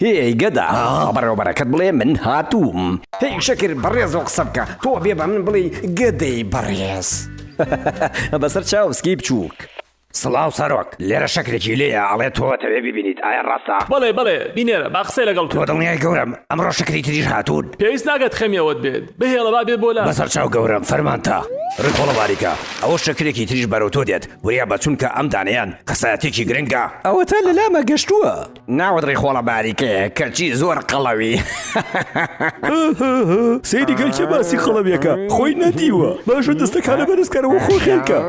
هي جدع برو بركات بلي من هاتوم هي شكر بريز وقصبك تو بيبا من بلي قدي بريز بسر چاوسکی بچووک سڵاو سەرۆک لێرە شەکرێکی لێیە ئەڵێ تۆ تەوێ ببینیت ئایا ڕاستە؟ بەڵێ بینێرە با قسەی لەگەڵ تۆ دڵنیای گەورم ئەمڕۆ شەکری تریش هاتوون پێویست ناگات خەمیەوەت بێت بهێڵە با بێ بۆ لا بەسەر چاو گەورم فەرمانتە ڕێکۆڵە باریکە ئەوە شەکرێکی تریش بەرەو تۆ دێت وریا بە چونکە ئەم دانەیان قەسایەتێکی گرنگە ئەوە تا لە لامە گەشتووە ناوت ڕێکۆڵە باریکەیە کەچی زۆر قەڵەوی سەیری گەلکە باسی خەڵەویەکە خۆی نەدیوە باشە دەستەکانە بەرزکارەوە خۆ خێنکە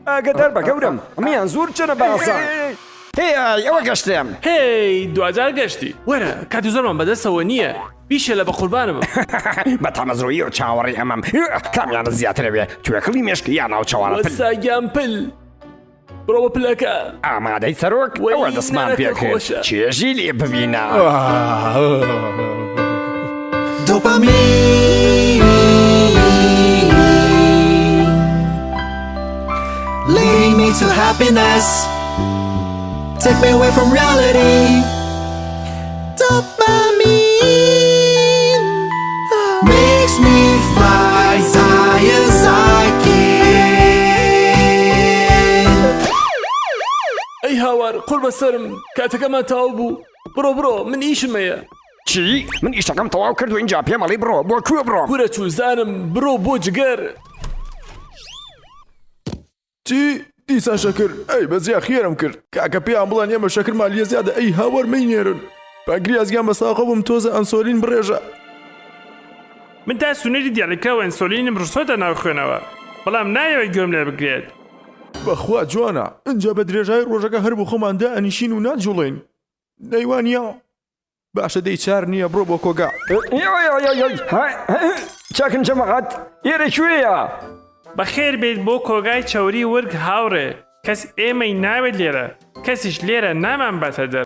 ئاگدار بە گەورم ئەمیان زۆر چنە باسە هی ئەوە گەشتم هی دوجار گەشتی وەرە کاتی زۆرمان بەدەستەوە نییە بیشە لە بە قوربانم بە تەمەزڕۆیی و چاوەڕی ئەمەم کامیانە زیاترە بێ توێکڵی مێشکی یان ناو چاوەڕە وەساگیان پل بڕۆ بە پلەکە ئامادەی سەرۆک ئەوە دەسمان پێکرد چێژی لێ ببینە Leading me to happiness, take me away from reality. Dopamine makes me fly as high as I can. ئەی هاوار قورب بەسەرم کاتەکەمان تاو بوو بڕۆ من ئیشمەیە چی؟ من ئیشەکەم تەواو کرد و اینجا پێم ئەڵێی بڕۆ بۆ کوێ بڕۆ؟ گورە چوزانم بڕۆ بۆ جگەر چی؟ دیسان شەکر ئەی بەجیا خێرم کرد کاکە پێیان بڵێن ئێمە شەکرمان لێ زیادە ئەی هاوار مەینێرن پانکریازگیان بە ساقە بووم تۆزە ئەنسۆلین بڕێژە من تا سونەری دیاریکراوە ئەنسۆلینم ڕسۆتە ناو خوێنەوە بەڵام نایەوێت گوێم لێ بگرێت بەخوا جوانە اینجا بە درێژای ڕۆژەکە هەر بۆ خۆماندا ئەنیشین و ناجوڵین نەیوانە باشە دەی چار نییە بڕۆ بۆ کۆگا چاکن جەمەعەت ئێرە کوێیە؟ بەخێر بێت بۆ کۆگای چاوری ورگ هاوڕێ کەس ئێمەی ناوێت لێرە کەسیش لێرە نامان باتە دەر